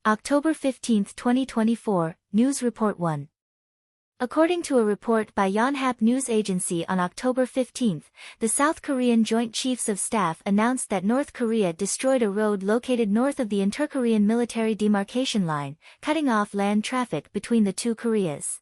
October 15, 2024, News Report 1. According to a report by Yonhap News Agency on October 15, the South Korean Joint Chiefs of Staff announced that North Korea destroyed a road located north of the Inter-Korean military demarcation line, cutting off land traffic between the two Koreas.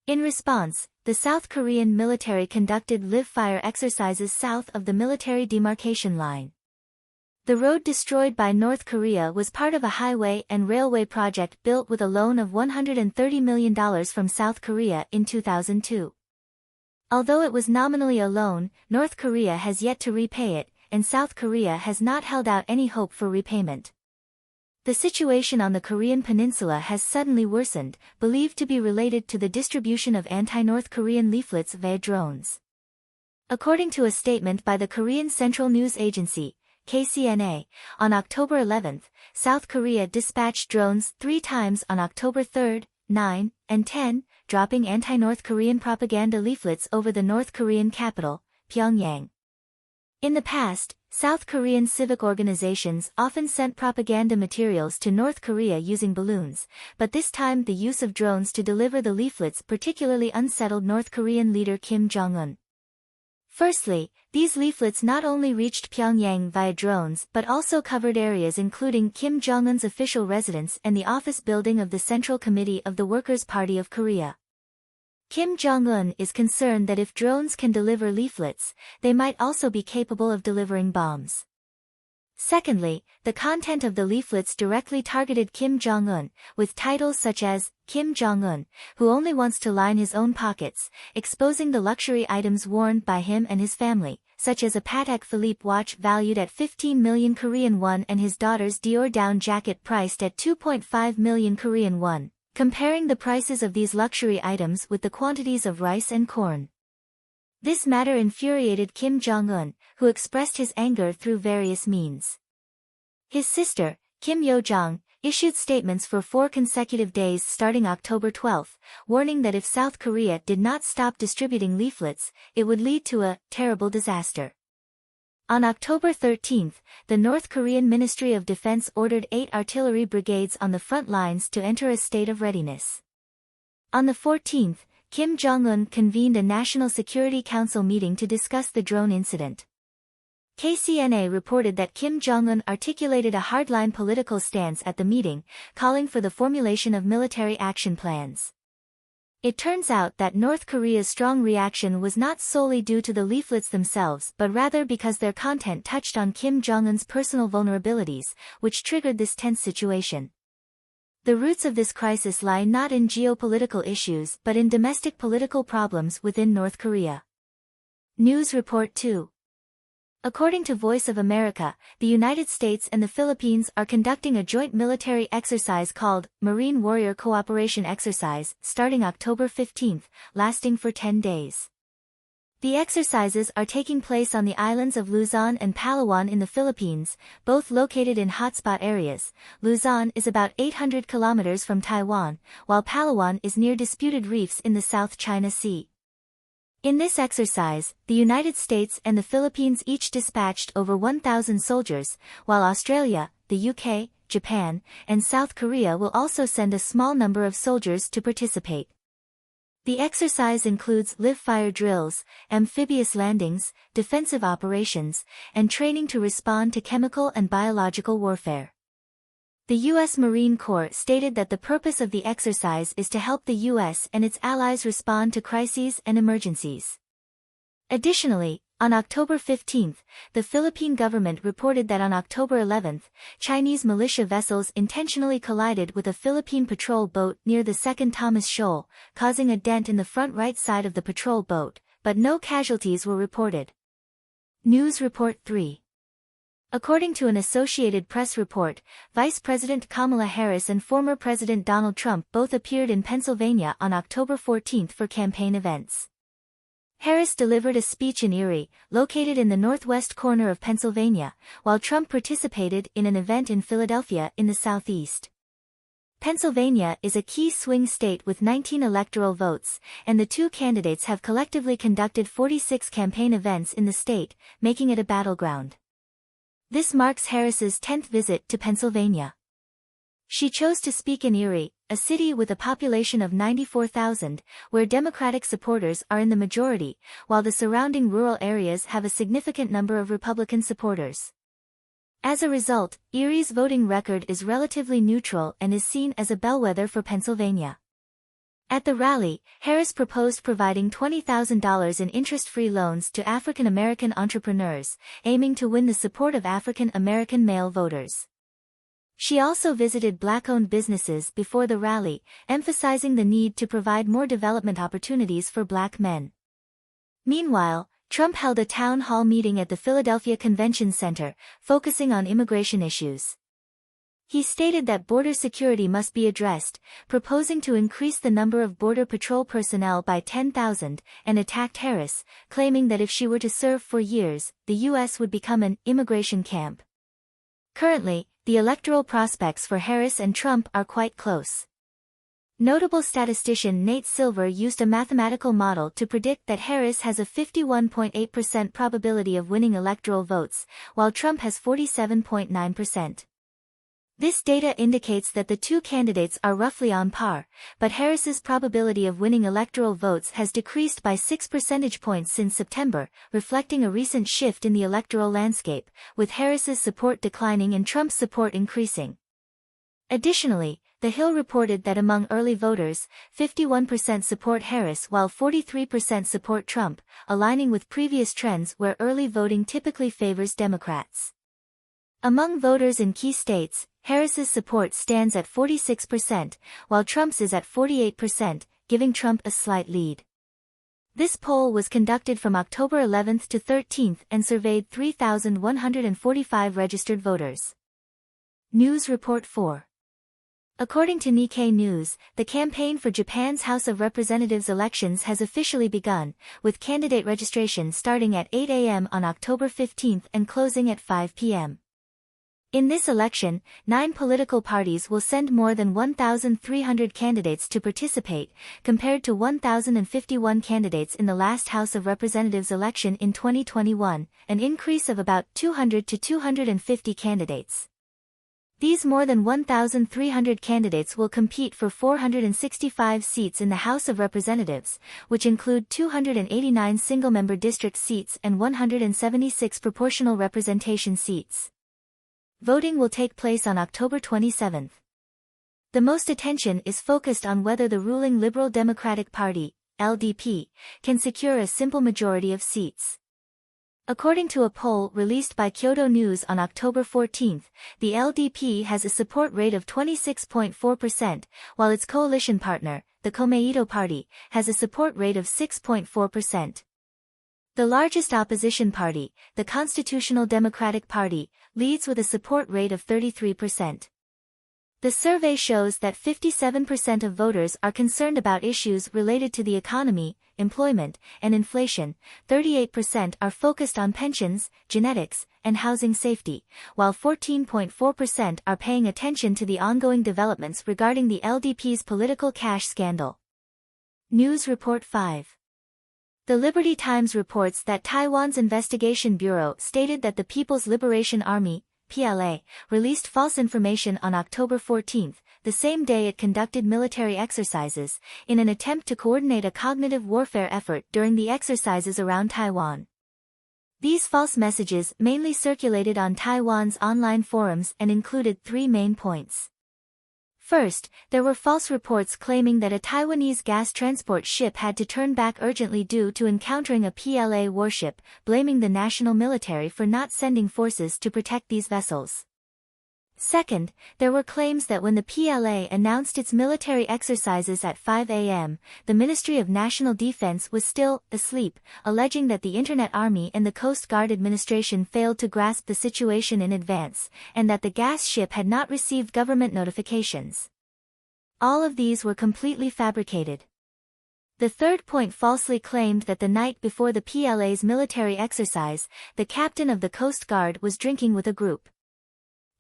In response, the South Korean military conducted live-fire exercises south of the military demarcation line. The road destroyed by North Korea was part of a highway and railway project built with a loan of $130 million from South Korea in 2002. Although it was nominally a loan, North Korea has yet to repay it, and South Korea has not held out any hope for repayment. The situation on the Korean peninsula has suddenly worsened, believed to be related to the distribution of anti-North Korean leaflets via drones. According to a statement by the Korean Central News Agency, KCNA, on October 11, South Korea dispatched drones 3 times on October 3, 9, and 10, dropping anti-North Korean propaganda leaflets over the North Korean capital, Pyongyang. In the past, South Korean civic organizations often sent propaganda materials to North Korea using balloons, but this time the use of drones to deliver the leaflets particularly unsettled North Korean leader Kim Jong-un. Firstly, these leaflets not only reached Pyongyang via drones but also covered areas including Kim Jong-un's official residence and the office building of the Central Committee of the Workers' Party of Korea. Kim Jong-un is concerned that if drones can deliver leaflets, they might also be capable of delivering bombs. Secondly, the content of the leaflets directly targeted Kim Jong-un, with titles such as, Kim Jong-un, who only wants to line his own pockets, exposing the luxury items worn by him and his family, such as a Patek Philippe watch valued at 15 million Korean won and his daughter's Dior down jacket priced at 2.5 million Korean won, comparing the prices of these luxury items with the quantities of rice and corn. This matter infuriated Kim Jong-un, who expressed his anger through various means. His sister, Kim Yo-jong, issued statements for 4 consecutive days starting October 12, warning that if South Korea did not stop distributing leaflets, it would lead to a terrible disaster. On October 13, the North Korean Ministry of Defense ordered 8 artillery brigades on the front lines to enter a state of readiness. On the 14th, Kim Jong-un convened a National Security Council meeting to discuss the drone incident. KCNA reported that Kim Jong-un articulated a hardline political stance at the meeting, calling for the formulation of military action plans. It turns out that North Korea's strong reaction was not solely due to the leaflets themselves but rather because their content touched on Kim Jong-un's personal vulnerabilities, which triggered this tense situation. The roots of this crisis lie not in geopolitical issues but in domestic political problems within North Korea. News Report 2. According to Voice of America, the United States and the Philippines are conducting a joint military exercise called Marine Warrior Cooperation Exercise, starting October 15, lasting for 10 days. The exercises are taking place on the islands of Luzon and Palawan in the Philippines, both located in hotspot areas. Luzon is about 800 kilometers from Taiwan, while Palawan is near disputed reefs in the South China Sea. In this exercise, the United States and the Philippines each dispatched over 1,000 soldiers, while Australia, the UK, Japan, and South Korea will also send a small number of soldiers to participate. The exercise includes live-fire drills, amphibious landings, defensive operations, and training to respond to chemical and biological warfare. The U.S. Marine Corps stated that the purpose of the exercise is to help the U.S. and its allies respond to crises and emergencies. Additionally, on October 15, the Philippine government reported that on October 11, Chinese militia vessels intentionally collided with a Philippine patrol boat near the Second Thomas Shoal, causing a dent in the front right side of the patrol boat, but no casualties were reported. News Report 3. According to an Associated Press report, Vice President Kamala Harris and former President Donald Trump both appeared in Pennsylvania on October 14 for campaign events. Harris delivered a speech in Erie, located in the northwest corner of Pennsylvania, while Trump participated in an event in Philadelphia in the southeast. Pennsylvania is a key swing state with 19 electoral votes, and the two candidates have collectively conducted 46 campaign events in the state, making it a battleground. This marks Harris's 10th visit to Pennsylvania. She chose to speak in Erie, a city with a population of 94,000, where Democratic supporters are in the majority, while the surrounding rural areas have a significant number of Republican supporters. As a result, Erie's voting record is relatively neutral and is seen as a bellwether for Pennsylvania. At the rally, Harris proposed providing $20,000 in interest-free loans to African American entrepreneurs, aiming to win the support of African American male voters. She also visited Black-owned businesses before the rally, emphasizing the need to provide more development opportunities for Black men. Meanwhile, Trump held a town hall meeting at the Philadelphia Convention Center, focusing on immigration issues. He stated that border security must be addressed, proposing to increase the number of Border Patrol personnel by 10,000, and attacked Harris, claiming that if she were to serve for years, the U.S. would become an immigration camp. Currently, the electoral prospects for Harris and Trump are quite close. Notable statistician Nate Silver used a mathematical model to predict that Harris has a 51.8% probability of winning electoral votes, while Trump has 47.9%. This data indicates that the two candidates are roughly on par, but Harris's probability of winning electoral votes has decreased by 6 percentage points since September, reflecting a recent shift in the electoral landscape, with Harris's support declining and Trump's support increasing. Additionally, The Hill reported that among early voters, 51% support Harris while 43% support Trump, aligning with previous trends where early voting typically favors Democrats. Among voters in key states, Harris's support stands at 46%, while Trump's is at 48%, giving Trump a slight lead. This poll was conducted from October 11th to 13th and surveyed 3,145 registered voters. News Report 4. According to Nikkei News, the campaign for Japan's House of Representatives elections has officially begun, with candidate registration starting at 8 a.m. on October 15th and closing at 5 p.m. In this election, 9 political parties will send more than 1,300 candidates to participate, compared to 1,051 candidates in the last House of Representatives election in 2021, an increase of about 200 to 250 candidates. These more than 1,300 candidates will compete for 465 seats in the House of Representatives, which include 289 single-member district seats and 176 proportional representation seats. Voting will take place on October 27th. The most attention is focused on whether the ruling Liberal Democratic Party, LDP, can secure a simple majority of seats. According to a poll released by Kyodo News on October 14, the LDP has a support rate of 26.4%, while its coalition partner, the Komeito Party, has a support rate of 6.4%. The largest opposition party, the Constitutional Democratic Party, leads with a support rate of 33%. The survey shows that 57% of voters are concerned about issues related to the economy, employment, and inflation, 38% are focused on pensions, genetics, and housing safety, while 14.4% are paying attention to the ongoing developments regarding the LDP's political cash scandal. News Report 5. The Liberty Times reports that Taiwan's Investigation Bureau stated that the People's Liberation Army, PLA, released false information on October 14, the same day it conducted military exercises, in an attempt to coordinate a cognitive warfare effort during the exercises around Taiwan. These false messages mainly circulated on Taiwan's online forums and included 3 main points. First, there were false reports claiming that a Taiwanese gas transport ship had to turn back urgently due to encountering a PLA warship, blaming the national military for not sending forces to protect these vessels. Second, there were claims that when the PLA announced its military exercises at 5 a.m., the Ministry of National Defense was still asleep, alleging that the Internet Army and the Coast Guard administration failed to grasp the situation in advance, and that the gas ship had not received government notifications. All of these were completely fabricated. The third point falsely claimed that the night before the PLA's military exercise, the captain of the Coast Guard was drinking with a group.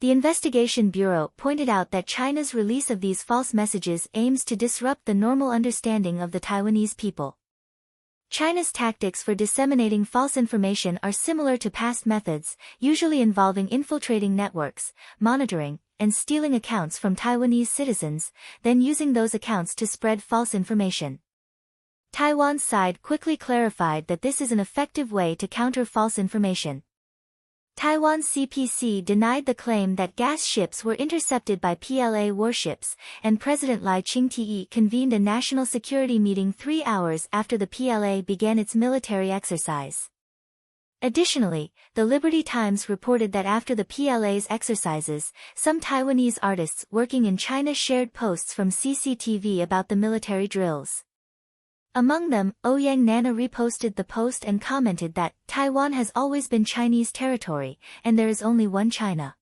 The Investigation Bureau pointed out that China's release of these false messages aims to disrupt the normal understanding of the Taiwanese people. China's tactics for disseminating false information are similar to past methods, usually involving infiltrating networks, monitoring, and stealing accounts from Taiwanese citizens, then using those accounts to spread false information. Taiwan's side quickly clarified that this is an effective way to counter false information. Taiwan's CPC denied the claim that gas ships were intercepted by PLA warships, and President Lai Ching-te convened a national security meeting 3 hours after the PLA began its military exercise. Additionally, the Liberty Times reported that after the PLA's exercises, some Taiwanese artists working in China shared posts from CCTV about the military drills. Among them, Ouyang Nana reposted the post and commented that Taiwan has always been Chinese territory, and there is only one China.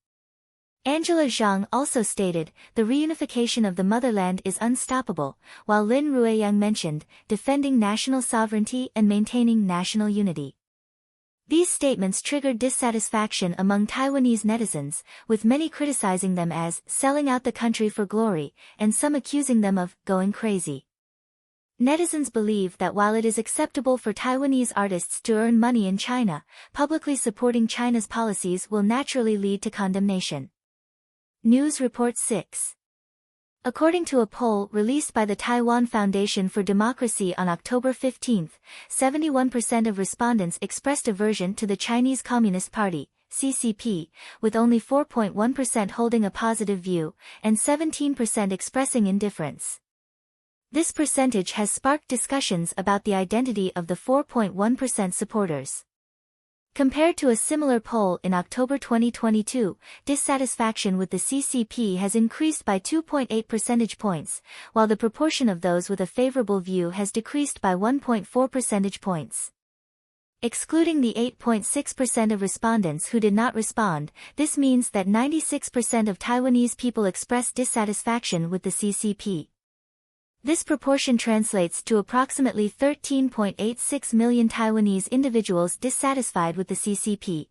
Angela Zhang also stated, the reunification of the motherland is unstoppable, while Lin Ruiyang mentioned, defending national sovereignty and maintaining national unity. These statements triggered dissatisfaction among Taiwanese netizens, with many criticizing them as selling out the country for glory, and some accusing them of going crazy. Netizens believe that while it is acceptable for Taiwanese artists to earn money in China, publicly supporting China's policies will naturally lead to condemnation. News Report 6. According to a poll released by the Taiwan Foundation for Democracy on October 15, 71% of respondents expressed aversion to the Chinese Communist Party, CCP, with only 4.1% holding a positive view, and 17% expressing indifference. This percentage has sparked discussions about the identity of the 4.1% supporters. Compared to a similar poll in October 2022, dissatisfaction with the CCP has increased by 2.8 percentage points, while the proportion of those with a favorable view has decreased by 1.4 percentage points. Excluding the 8.6% of respondents who did not respond, this means that 96% of Taiwanese people expressed dissatisfaction with the CCP. This proportion translates to approximately 13.86 million Taiwanese individuals dissatisfied with the CCP.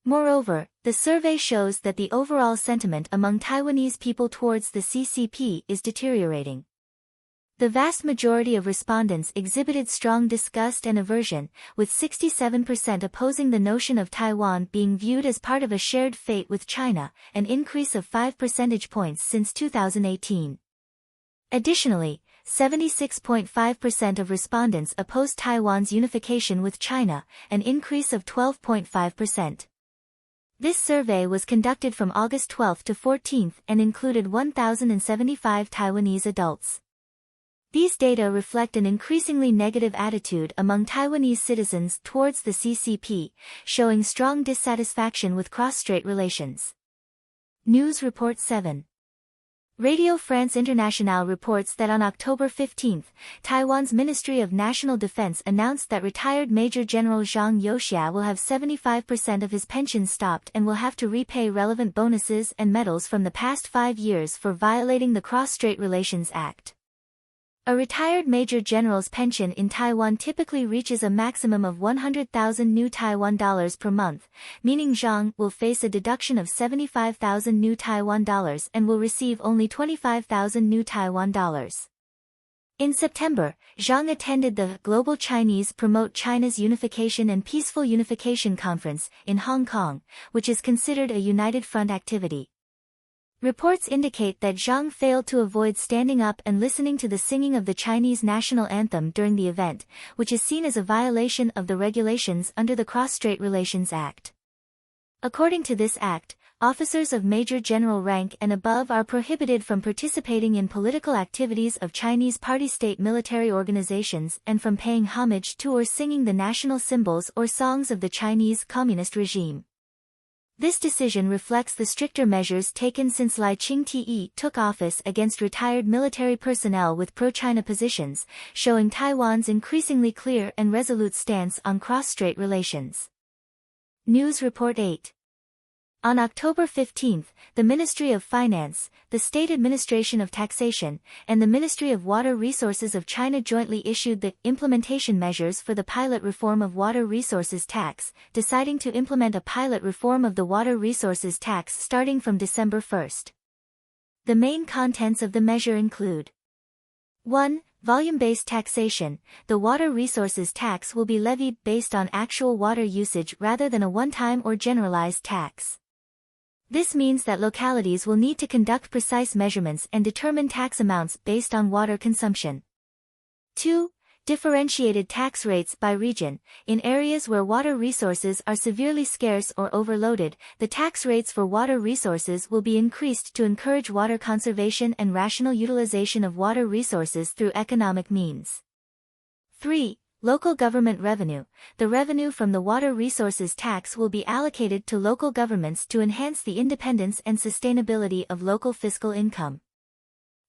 Moreover, the survey shows that the overall sentiment among Taiwanese people towards the CCP is deteriorating. The vast majority of respondents exhibited strong disgust and aversion, with 67% opposing the notion of Taiwan being viewed as part of a shared fate with China, an increase of 5 percentage points since 2018. Additionally, 76.5% of respondents opposed Taiwan's unification with China, an increase of 12.5%. This survey was conducted from August 12 to 14 and included 1,075 Taiwanese adults. These data reflect an increasingly negative attitude among Taiwanese citizens towards the CCP, showing strong dissatisfaction with cross-strait relations. News Report 7. Radio France Internationale reports that on October 15, Taiwan's Ministry of National Defense announced that retired Major General Zhang Youxia will have 75% of his pension stopped and will have to repay relevant bonuses and medals from the past 5 years for violating the Cross-Strait Relations Act. A retired Major General's pension in Taiwan typically reaches a maximum of 100,000 new Taiwan dollars per month, meaning Zhang will face a deduction of 75,000 new Taiwan dollars and will receive only 25,000 new Taiwan dollars. In September, Zhang attended the Global Chinese Promote China's Unification and Peaceful Unification Conference in Hong Kong, which is considered a United Front activity. Reports indicate that Zhang failed to avoid standing up and listening to the singing of the Chinese national anthem during the event, which is seen as a violation of the regulations under the Cross-Strait Relations Act. According to this act, officers of major general rank and above are prohibited from participating in political activities of Chinese party-state military organizations and from paying homage to or singing the national symbols or songs of the Chinese Communist regime. This decision reflects the stricter measures taken since Lai Ching-te took office against retired military personnel with pro-China positions, showing Taiwan's increasingly clear and resolute stance on cross-strait relations. News Report 8. On October 15, the Ministry of Finance, the State Administration of Taxation, and the Ministry of Water Resources of China jointly issued the implementation measures for the pilot reform of water resources tax, deciding to implement a pilot reform of the water resources tax starting from December 1. The main contents of the measure include: 1. volume-based taxation. The water resources tax will be levied based on actual water usage rather than a one-time or generalized tax. This means that localities will need to conduct precise measurements and determine tax amounts based on water consumption. 2. Differentiated tax rates by region. In areas where water resources are severely scarce or overloaded, the tax rates for water resources will be increased to encourage water conservation and rational utilization of water resources through economic means. 3. Local government revenue. The revenue from the water resources tax will be allocated to local governments to enhance the independence and sustainability of local fiscal income.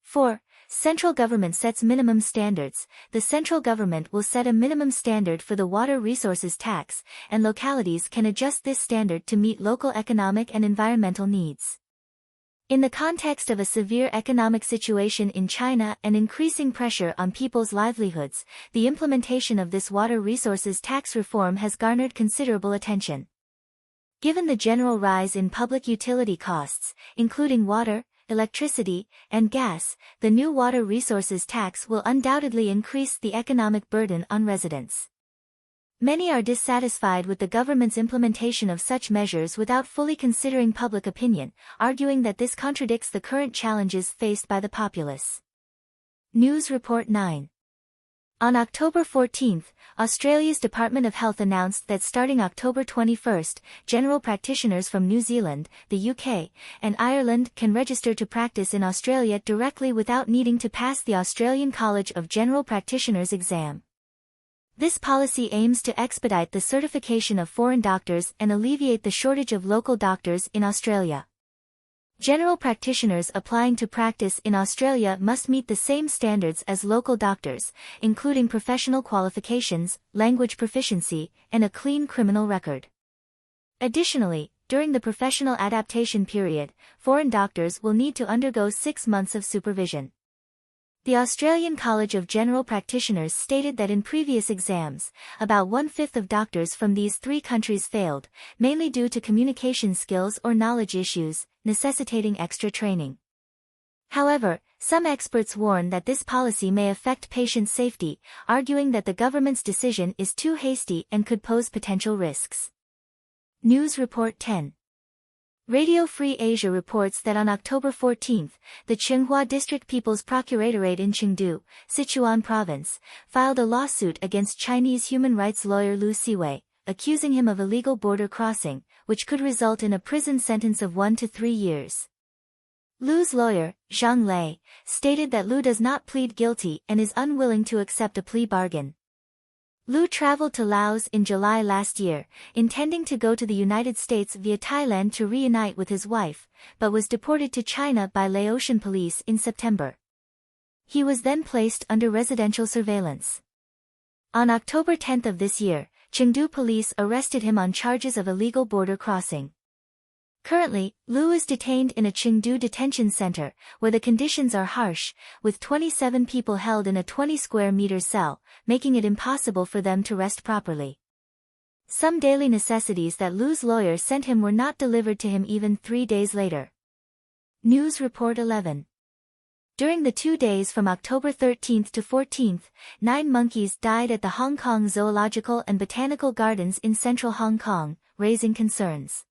4. Central government sets minimum standards. The central government will set a minimum standard for the water resources tax, and localities can adjust this standard to meet local economic and environmental needs. In the context of a severe economic situation in China and increasing pressure on people's livelihoods, the implementation of this water resources tax reform has garnered considerable attention. Given the general rise in public utility costs, including water, electricity, and gas, the new water resources tax will undoubtedly increase the economic burden on residents. Many are dissatisfied with the government's implementation of such measures without fully considering public opinion, arguing that this contradicts the current challenges faced by the populace. News Report 9. On October 14, Australia's Department of Health announced that starting October 21, general practitioners from New Zealand, the UK, and Ireland can register to practice in Australia directly without needing to pass the Australian College of General Practitioners exam. This policy aims to expedite the certification of foreign doctors and alleviate the shortage of local doctors in Australia. General practitioners applying to practice in Australia must meet the same standards as local doctors, including professional qualifications, language proficiency, and a clean criminal record. Additionally, during the professional adaptation period, foreign doctors will need to undergo 6 months of supervision. The Australian College of General Practitioners stated that in previous exams, about 1/5 of doctors from these 3 countries failed, mainly due to communication skills or knowledge issues, necessitating extra training. However, some experts warn that this policy may affect patient safety, arguing that the government's decision is too hasty and could pose potential risks. News Report 10. Radio Free Asia reports that on October 14, the Tsinghua District People's Procuratorate in Chengdu, Sichuan Province, filed a lawsuit against Chinese human rights lawyer Lu Siwei, accusing him of illegal border crossing, which could result in a prison sentence of 1 to 3 years. Lu's lawyer, Zhang Lei, stated that Lu does not plead guilty and is unwilling to accept a plea bargain. Lu traveled to Laos in July last year, intending to go to the United States via Thailand to reunite with his wife, but was deported to China by Laotian police in September. He was then placed under residential surveillance. On October 10 of this year, Chengdu police arrested him on charges of illegal border crossing. Currently, Lu is detained in a Chengdu detention center, where the conditions are harsh, with 27 people held in a 20-square-meter cell, making it impossible for them to rest properly. Some daily necessities that Lu's lawyer sent him were not delivered to him even 3 days later. News Report 11. During the 2 days from October 13 to 14, 9 monkeys died at the Hong Kong Zoological and Botanical Gardens in central Hong Kong, raising concerns.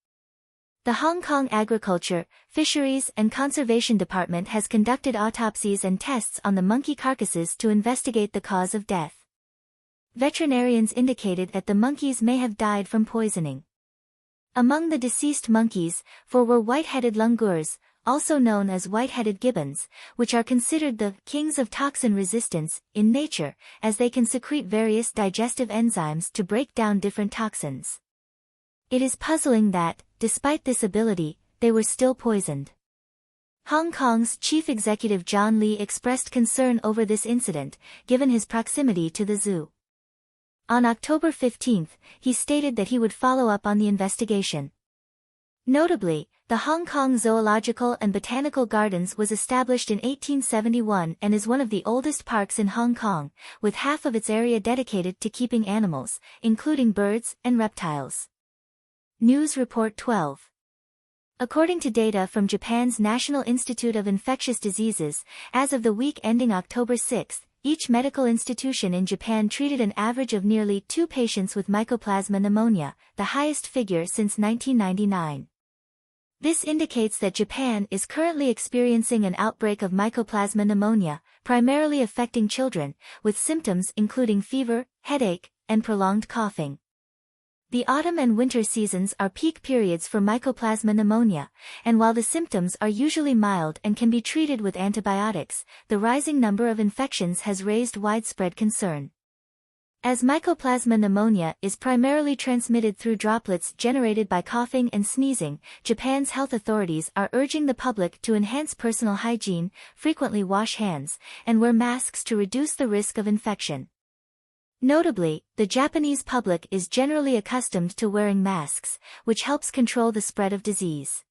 The Hong Kong Agriculture, Fisheries and Conservation Department has conducted autopsies and tests on the monkey carcasses to investigate the cause of death. Veterinarians indicated that the monkeys may have died from poisoning. Among the deceased monkeys, 4 were white-headed langurs, also known as white-headed gibbons, which are considered the kings of toxin resistance in nature, as they can secrete various digestive enzymes to break down different toxins. It is puzzling that, despite this ability, they were still poisoned. Hong Kong's chief executive John Lee expressed concern over this incident, given his proximity to the zoo. On October 15, he stated that he would follow up on the investigation. Notably, the Hong Kong Zoological and Botanical Gardens was established in 1871 and is one of the oldest parks in Hong Kong, with half of its area dedicated to keeping animals, including birds and reptiles. News Report 12. According to data from Japan's National Institute of Infectious Diseases, as of the week ending October 6, each medical institution in Japan treated an average of nearly 2 patients with Mycoplasma pneumonia, the highest figure since 1999. This indicates that Japan is currently experiencing an outbreak of Mycoplasma pneumonia, primarily affecting children, with symptoms including fever, headache, and prolonged coughing. The autumn and winter seasons are peak periods for Mycoplasma pneumonia, and while the symptoms are usually mild and can be treated with antibiotics, the rising number of infections has raised widespread concern. As Mycoplasma pneumonia is primarily transmitted through droplets generated by coughing and sneezing, Japan's health authorities are urging the public to enhance personal hygiene, frequently wash hands, and wear masks to reduce the risk of infection. Notably, the Japanese public is generally accustomed to wearing masks, which helps control the spread of disease.